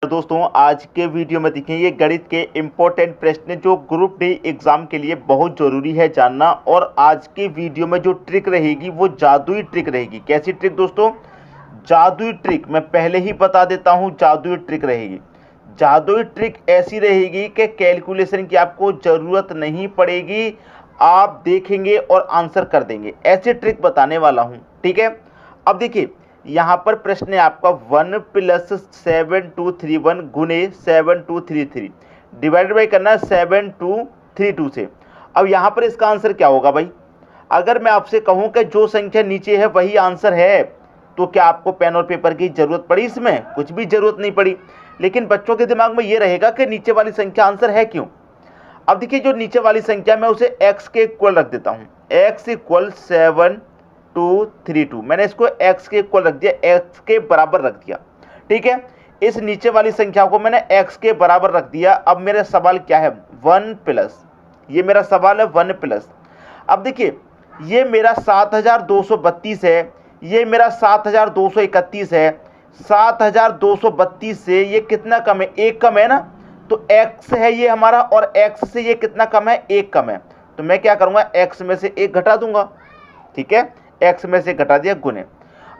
दोस्तों आज के वीडियो में देखेंगे गणित के इम्पोर्टेंट प्रश्न जो ग्रुप डी एग्जाम के लिए बहुत जरूरी है जानना। और आज के वीडियो में जो ट्रिक रहेगी वो जादुई ट्रिक रहेगी। कैसी ट्रिक दोस्तों? जादुई ट्रिक। मैं पहले ही बता देता हूं जादुई ट्रिक रहेगी। जादुई ट्रिक ऐसी रहेगी कि कैलकुलेशन की आपको जरूरत नहीं पड़ेगी, आप देखेंगे और आंसर कर देंगे। ऐसी ट्रिक बताने वाला हूं, ठीक है। अब देखिए यहाँ पर प्रश्न है आपका 1 + 7231 गुने 7233 डिवाइडेड बाई करना है 7232 से। अब यहाँ पर इसका आंसर क्या होगा भाई? अगर मैं आपसे कहूँ कि जो संख्या नीचे है वही आंसर है तो क्या आपको पेन और पेपर की जरूरत पड़ी? इसमें कुछ भी जरूरत नहीं पड़ी। लेकिन बच्चों के दिमाग में ये रहेगा कि नीचे वाली संख्या आंसर है क्यों। अब देखिए जो नीचे वाली संख्या मैं उसे x के इक्वल रख देता हूँ। x = 7232 मैंने इसको x के इक्वल रख दिया, x के बराबर रख दिया, ठीक है। इस नीचे वाली संख्या को मैंने x के बराबर रख दिया। अब मेरा सवाल क्या है? 1+, ये मेरा सवाल है 1+। अब देखिए ये मेरा 7232 है, ये मेरा 7231 है। 7232 से ये कितना कम है? 1 कम है ना। तो x है ये हमारा और x से ये कितना कम है? 1 कम है। तो मैं क्या करूंगा? x में से 1 घटा दूंगा, ठीक है। x में से घटा दिया गुने।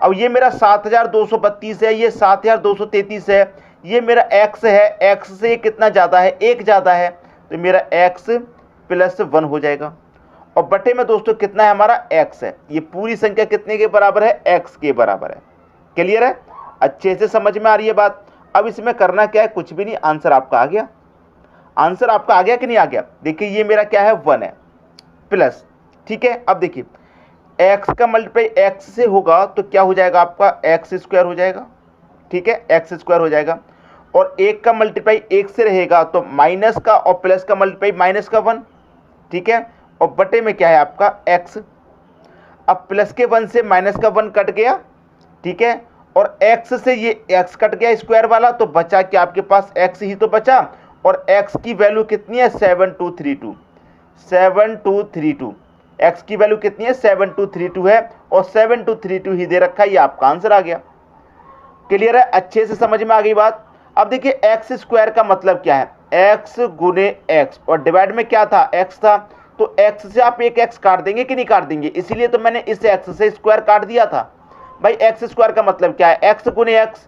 अब ये मेरा 7232 है, ये 7233 है, ये मेरा x है, x से कितना ज़्यादा है? 1 ज़्यादा है। तो मेरा x + 1 हो जाएगा। और बटे में दोस्तों कितना है हमारा? x है। ये पूरी संख्या कितने के बराबर है? x के बराबर है। क्लियर है? अच्छे से समझ में आ रही है बात? अब इसमें करना क्या है? कुछ भी नहीं, आंसर आपका आ गया। आंसर आपका आ गया कि नहीं आ गया? देखिए ये मेरा क्या है? 1 है प्लस, ठीक है। अब देखिए x का मल्टीप्लाई x से होगा तो क्या हो जाएगा आपका? x² हो जाएगा, ठीक है, x² हो जाएगा। और 1 का मल्टीप्लाई 1 से रहेगा तो माइनस का, और प्लस का मल्टीप्लाई -1, ठीक है। और बटे में क्या है आपका? x। अब प्लस के 1 से -1 कट गया, ठीक है। और x से ये x कट गया स्क्वायर वाला, तो बचा क्या आपके पास? x ही तो बचा। और x की वैल्यू कितनी है? 7232। 7232 x की वैल्यू कितनी है? 7232 है और 7232 ही दे रखा है। ये आपका आंसर आ गया। क्लियर है? अच्छे से समझ में आ गई बात। अब देखिए x² का मतलब क्या है? x गुने x, और डिवाइड में क्या था? x था। तो x से आप एक x काट देंगे कि नहीं काट देंगे? इसीलिए तो मैंने इस x से स्क्वायर काट दिया था भाई। x² का मतलब क्या है? x गुने x,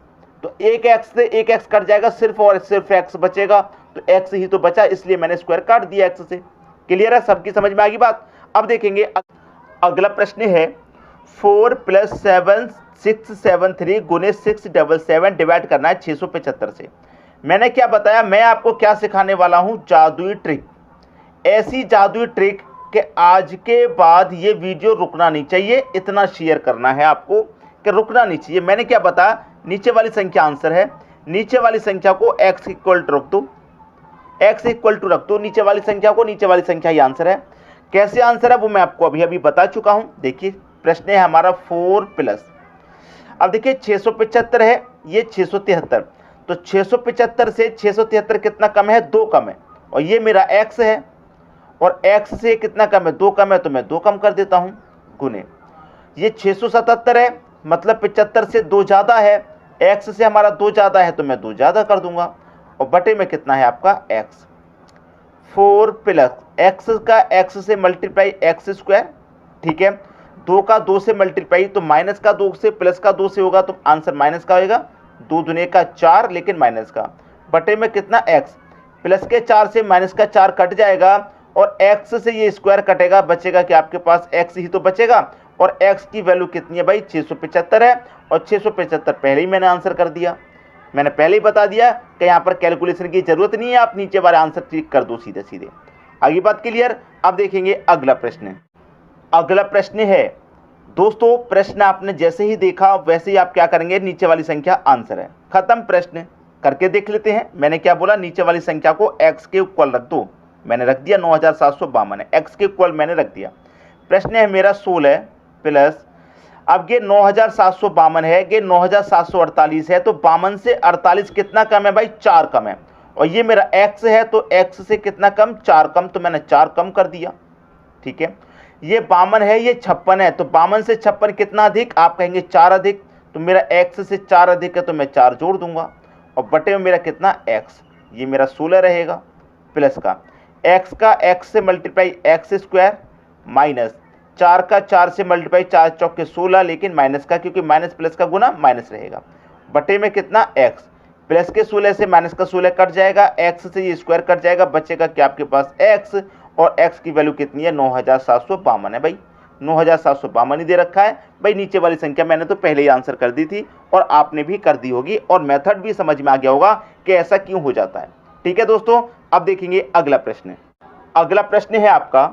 तो एक x से एक x कट जाएगा, सिर्फ और सिर्फ x बचेगा। तो x ही तो बचा, इसलिए मैंने स्क्वायर काट दिया x से। क्लियर है? सबकी समझ में आ गई बात? अब देखेंगे अगला प्रश्न है 4 + 7673 गुने 677 डिवाइड करना है 675 से। मैंने क्या बताया? मैं आपको क्या सिखाने वाला हूं? जादुई ट्रिक। ऐसी जादुई ट्रिक कि आज के बाद ये वीडियो रुकना नहीं चाहिए। इतना शेयर करना है आपको कि रुकना नहीं चाहिए। मैंने क्या बताया? नीचे वाली संख्या आंसर है। नीचे वाली संख्या को x = रख दो, x = रख दो नीचे वाली संख्या को। नीचे वाली संख्या ही आंसर है। कैसे आंसर है वो मैं आपको अभी बता चुका हूं। देखिए प्रश्न है हमारा 4+, अब देखिए 675 है, ये 673। तो 675 से 673 कितना कम है? 2 कम है। और ये मेरा x है और x से कितना कम है? 2 कम है। तो मैं 2 कम कर देता हूं गुने। ये 677 है, मतलब 75 से 2 ज़्यादा है, x से हमारा 2 ज़्यादा है तो मैं 2 ज़्यादा कर दूंगा। और बटे में कितना है आपका? x। 4+ x का x से मल्टीप्लाई x², ठीक है। 2 का 2 से मल्टीप्लाई, तो माइनस का 2 से प्लस का 2 से होगा तो आंसर माइनस का होगा। 2 दूने का 4, लेकिन माइनस का। बटे में कितना? x। प्लस के 4 से माइनस का 4 कट जाएगा और x से ये स्क्वायर कटेगा, बचेगा कि आपके पास x ही तो बचेगा। और x की वैल्यू कितनी है भाई? 675 है। और 675 पहले ही मैंने आंसर कर दिया। मैंने पहले ही बता दिया कि यहाँ पर कैलकुलेशन की जरूरत नहीं है, आप नीचे वाले आंसर क्लिक कर दो सीधे सीधे। आगे बात क्लियर? अब देखेंगे अगला प्रश्न। अगला प्रश्न है दोस्तों, प्रश्न आपने जैसे ही देखा वैसे ही आप क्या करेंगे? नीचे वाली संख्या आंसर है। खत्म। प्रश्न करके देख लेते हैं। मैंने क्या बोला? नीचे वाली संख्या को x के इक्वल रख दो। मैंने रख दिया 9752 है, x के इक्वल मैंने रख दिया। प्रश्न है मेरा 16 प्लस, अब ये 9752 है, ये 9748 है। तो 52 से 48 कितना कम है भाई? 4 कम है। और ये मेरा x है, तो x से कितना कम? 4 कम। तो मैंने 4 कम कर दिया, ठीक है। ये 52 है, ये 56 है। तो 52 से 56 कितना अधिक? आप कहेंगे 4 अधिक। तो मेरा x से 4 अधिक है तो मैं 4 जोड़ दूंगा। और बटे में मेरा कितना x, ये मेरा 16 रहेगा प्लस का x का x से मल्टीप्लाई x स्क्वायर माइनस 4 का 4 से मल्टीप्लाई 4 चौके 16, लेकिन माइनस का, क्योंकि माइनस प्लस का गुना माइनस रहेगा, बटे में कितना x, प्लस के 16 से माइनस का 16 कट जाएगा, x से ये स्क्वायर कट जाएगा, बचेगा क्या आपके पास x, और x की वैल्यू कितनी है 9752 है भाई, 9752 ही दे रखा है भाई। नीचे वाली संख्या मैंने तो पहले ही आंसर कर दी थी और आपने भी कर दी होगी और मेथड भी समझ में आ गया होगा कि ऐसा क्यों हो जाता है। ठीक है दोस्तों, अब देखेंगे अगला प्रश्न। अगला प्रश्न है आपका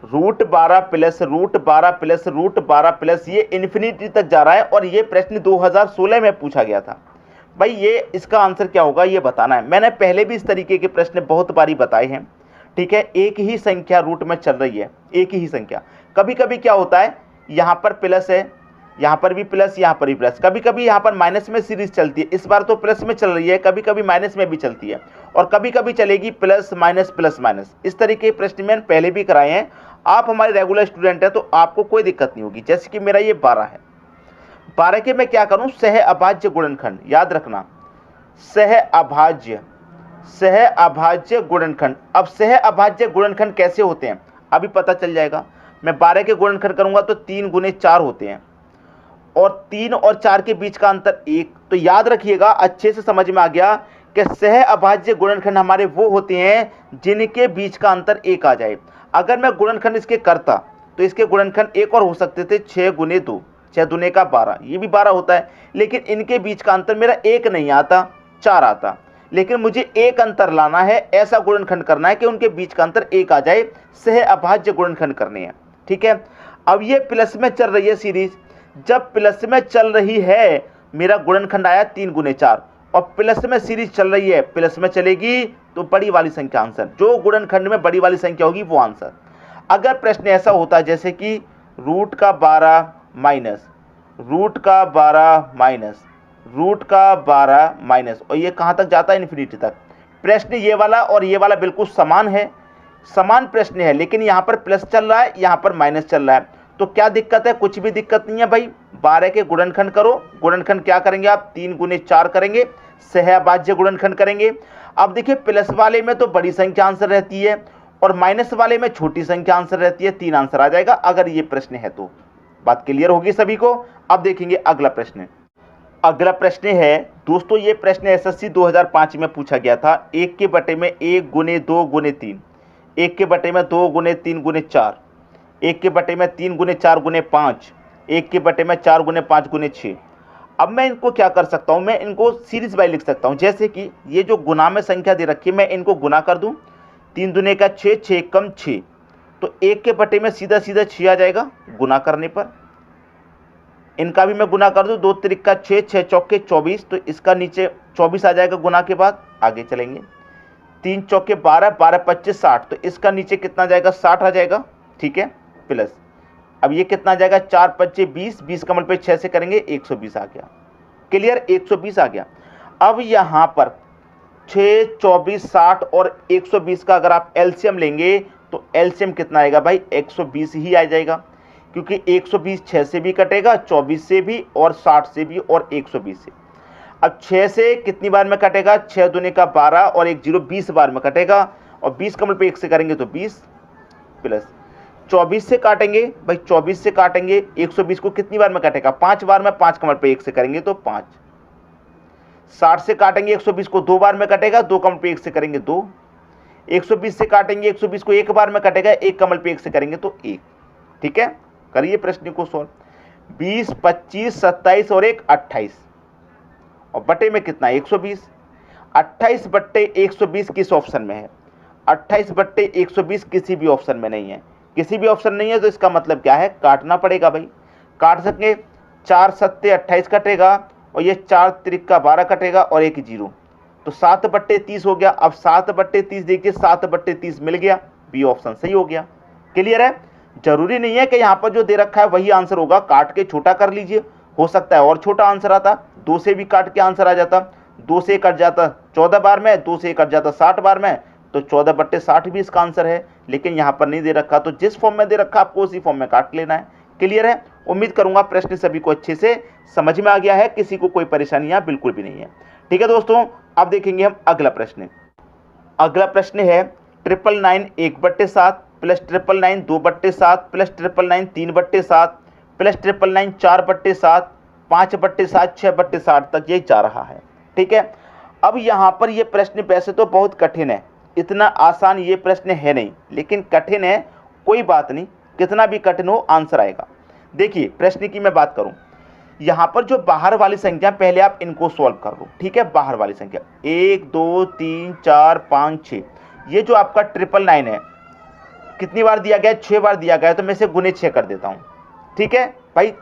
√12 प्लस √12 प्लस √12 प्लस, ये इन्फिनिटी तक जा रहा है और ये प्रश्न 2016 में पूछा गया था भाई। ये इसका आंसर क्या होगा ये बताना है। मैंने पहले भी इस तरीके के प्रश्न बहुत बारी बताए हैं। ठीक है, एक ही संख्या रूट में चल रही है, एक ही संख्या। कभी कभी क्या होता है, यहाँ पर प्लस है, यहाँ पर भी प्लस, यहाँ पर भी प्लस, कभी कभी यहाँ पर माइनस में सीरीज चलती है। इस बार तो प्लस में चल रही है, कभी कभी माइनस में भी चलती है और कभी कभी चलेगी प्लस माइनस प्लस माइनस। इस तरीके के प्रश्न मैंने पहले भी कराए हैं। आप हमारे रेगुलर स्टूडेंट हैं तो आपको कोई दिक्कत नहीं होगी। जैसे कि मेरा ये 12 है, 12 के मैं क्या करूँ, सह अभाज्य गुणनखंड, याद रखना सह अभाज्य गुणनखंड। अब सह अभाज्य गुणनखंड कैसे होते हैं अभी पता चल जाएगा। मैं 12 के गुणनखंड करूंगा तो 3 गुने 4 होते हैं और 3 और 4 के बीच का अंतर 1। तो याद रखिएगा, अच्छे से समझ में आ गया कि सह अभाज्य गुणनखंड हमारे वो होते हैं जिनके बीच का अंतर 1 आ जाए। अगर मैं गुणनखंड इसके करता तो इसके गुणनखंड एक और हो सकते थे, 6 गुने 2, 6 दूने का 12, ये भी 12 होता है, लेकिन इनके बीच का अंतर मेरा 1 नहीं आता, 4 आता। लेकिन मुझे एक अंतर लाना है, ऐसा गुणनखंड करना है कि उनके बीच का अंतर 1 आ जाए, सह अभाज्य गुणनखंड करने हैं। ठीक है, अब ये प्लस में चल रही है सीरीज, जब प्लस में चल रही है मेरा गुणनखंड आया 3 गुने 4 और प्लस में सीरीज चल रही है, प्लस में चलेगी तो बड़ी वाली संख्या आंसर, जो गुणनखंड में बड़ी वाली संख्या होगी वो आंसर। अगर प्रश्न ऐसा होता है जैसे कि √12 माइनस √12 माइनस, और ये कहाँ तक जाता है, इन्फिनिटी तक। प्रश्न ये वाला और ये वाला बिल्कुल समान है, समान प्रश्न है, लेकिन यहाँ पर प्लस चल रहा है, यहाँ पर माइनस चल रहा है। तो क्या दिक्कत है, कुछ भी दिक्कत नहीं है भाई। 12 के गुणनखंड करो, गुणनखंड क्या करेंगे आप, 3 गुने 4 करेंगे, सह अभाज्य गुणनखंड करेंगे। अब देखिए प्लस वाले में तो बड़ी संख्या आंसर रहती है और माइनस वाले में छोटी संख्या आंसर रहती है, 3 आंसर आ जाएगा अगर ये प्रश्न है तो। बात क्लियर होगी सभी को। अब देखेंगे अगला प्रश्न। अगला प्रश्न है दोस्तों, ये प्रश्न एसएससी 2005 में पूछा गया था। 1 के बटे में 1 गुने 2 गुने 3, 1 के बटे में 2 गुने 3 गुने 4, 1 के बटे में 3 गुने 4 गुने 5, 1 के बटे में 4 गुने 5 गुने 6। अब मैं इनको क्या कर सकता हूँ, मैं इनको सीरीज बाई लिख सकता हूँ। जैसे कि ये जो गुना में संख्या दे रखी है, मैं इनको गुना कर दूँ, 3 दूने का 6, 6 कम 6, तो 1 के बटे में सीधा सीधा 6 आ जाएगा गुना करने पर। इनका भी मैं गुना कर दूं, 2 त्रिका 6, 6 चौके 24, तो इसका नीचे 24 आ जाएगा गुना के बाद। आगे चलेंगे, 3 चौके 12, 12 25 60, तो इसका नीचे कितना जाएगा, 60 आ जाएगा। ठीक है, प्लस अब ये कितना जाएगा, 4 25 20, 20 कमल पे 6 से करेंगे 120 आ गया। क्लियर, 120 आ गया। अब यहाँ पर 6, 24, 60 और 120 का अगर आप एलसीएम लेंगे तो एलसीएम कितना आएगा भाई, 120 ही आ जाएगा, क्योंकि 120 6 से भी कटेगा, 24 से भी और 60 से भी और 120 से। अब 6 से कितनी बार में कटेगा, 6 दूने का 12 और 1 0 20 बार में कटेगा, और 20 कमल पे 1 से करेंगे तो 20, प्लस 24 से काटेंगे भाई, 24 से काटेंगे 120 को कितनी बार में कटेगा, 5 बार में, 5 कमल पे 1 से करेंगे तो 5। 60 से काटेंगे 120 को 2 बार में कटेगा, 2 कमल पे 1 से करेंगे 2। 120 से काटेंगे 120 को 1 बार में कटेगा, 1 कमल पे 1 से करेंगे तो 1। ठीक है, करिए प्रश्न को सॉल्व। 20 25 27 और 1 28, और बटे में कितना, 120। 28 बट्टे 120 किस ऑप्शन में है, 28 बट्टे 120 किसी भी ऑप्शन में नहीं है। किसी भी ऑप्शन नहीं है तो इसका मतलब क्या है, काटना पड़ेगा भाई। काट सकेंगे, 4 7 28 कटेगा और ये 4 त्रिका 12 कटेगा और 1 0, तो 7 बट्टे 30 हो गया। अब 7 बट्टे 30 देखिए, 7 बट्टे 30 मिल गया, बी ऑप्शन सही हो गया। क्लियर है, जरूरी नहीं है कि यहाँ पर जो दे रखा है वही आंसर होगा, काट के छोटा कर लीजिए, हो सकता है और छोटा आंसर आता, 2 से भी काट के आंसर आ जाता, 2 से कट जाता 14 बार में, 2 से कट जाता 60 बार में, तो 14 बट्टे 60 भी इसका आंसर है। लेकिन यहाँ पर नहीं दे रखा, तो जिस फॉर्म में दे रखा आपको उसी फॉर्म में काट लेना है। क्लियर है, उम्मीद करूंगा प्रश्न सभी को अच्छे से समझ में आ गया है, किसी को कोई परेशानी यहाँ बिल्कुल भी नहीं है। ठीक है दोस्तों, अब देखेंगे हम अगला प्रश्न। अगला प्रश्न है 999 1/7 प्लस 999 2/7 प्लस 999 3/7 प्लस 999 4/7 5/7 6/7 तक ये जा रहा है। ठीक है, अब यहाँ पर ये प्रश्न वैसे तो बहुत कठिन है, इतना आसान ये प्रश्न है नहीं, लेकिन कठिन है, कोई बात नहीं, कितना भी कठिन हो आंसर आएगा। देखिए प्रश्न की मैं बात करूं, यहाँ पर जो बाहर वाली संख्या पहले आप इनको सॉल्व कर लो। ठीक है, बाहर वाली संख्या 1 2 3 4 5 6, ये जो आपका 999 है कितनी बार दिया गया है? 6 बार दिया गया है, तो मैं इसे गुने 6 कर देता हूँ। ठीक है भाई,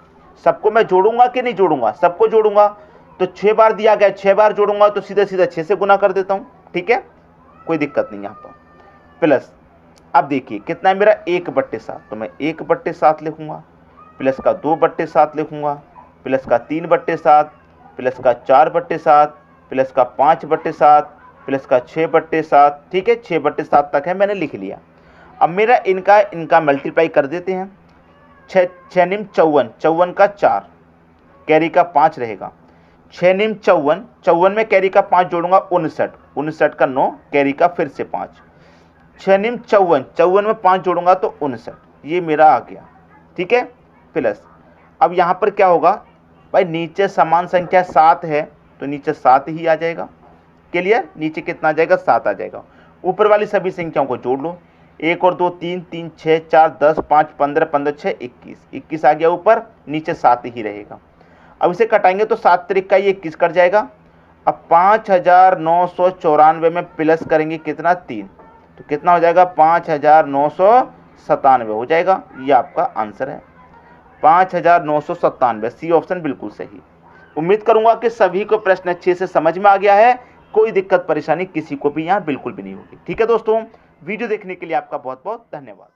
सबको मैं जोड़ूंगा कि नहीं जोड़ूंगा? सबको जोड़ूंगा, तो 6 बार दिया गया, 6 बार जोड़ूंगा तो सीधा सीधा 6 से गुना कर देता हूँ। ठीक है, कोई दिक्कत नहीं यहाँ पर। प्लस अब देखिए कितना है मेरा 1/7, तो मैं 1/7 लिखूंगा, प्लस का 2/7 लिखूंगा, प्लस का 3/7, प्लस का 4/7, प्लस का 5/7, प्लस का 6/7। ठीक है, 6/7 तक है, मैंने लिख लिया। अब मेरा इनका मल्टीप्लाई कर देते हैं। 6 9 54, 54 का 4, कैरी का 5 रहेगा। 6 9 54, 54 में कैरी का 5 जोड़ूंगा 59, 59 का 9, कैरी का फिर से 5। 6 9 54, 54 में 5 जोड़ूंगा तो 59, ये मेरा आ गया। ठीक है, प्लस अब यहाँ पर क्या होगा भाई, नीचे समान संख्या 7 है तो नीचे 7 ही आ जाएगा। क्लियर, नीचे कितना आ जाएगा? 7 आ जाएगा। ऊपर वाली सभी संख्याओं को जोड़ लो, 1 और 2 3, 3 6 4 10 5 15 15 6 21, 21 आ गया ऊपर, नीचे 7 ही रहेगा। अब इसे कटाएंगे तो 7 त्रिक का ये 21 कट जाएगा। अब 5994 में प्लस करेंगे कितना? 3, तो कितना हो जाएगा? 5997 हो जाएगा। ये आपका आंसर है 5997। सी ऑप्शन बिल्कुल सही। उम्मीद करूंगा कि सभी को प्रश्न अच्छे से समझ में आ गया है, कोई दिक्कत परेशानी किसी को भी यहाँ बिल्कुल भी नहीं होगी। ठीक है दोस्तों, वीडियो देखने के लिए आपका बहुत बहुत धन्यवाद।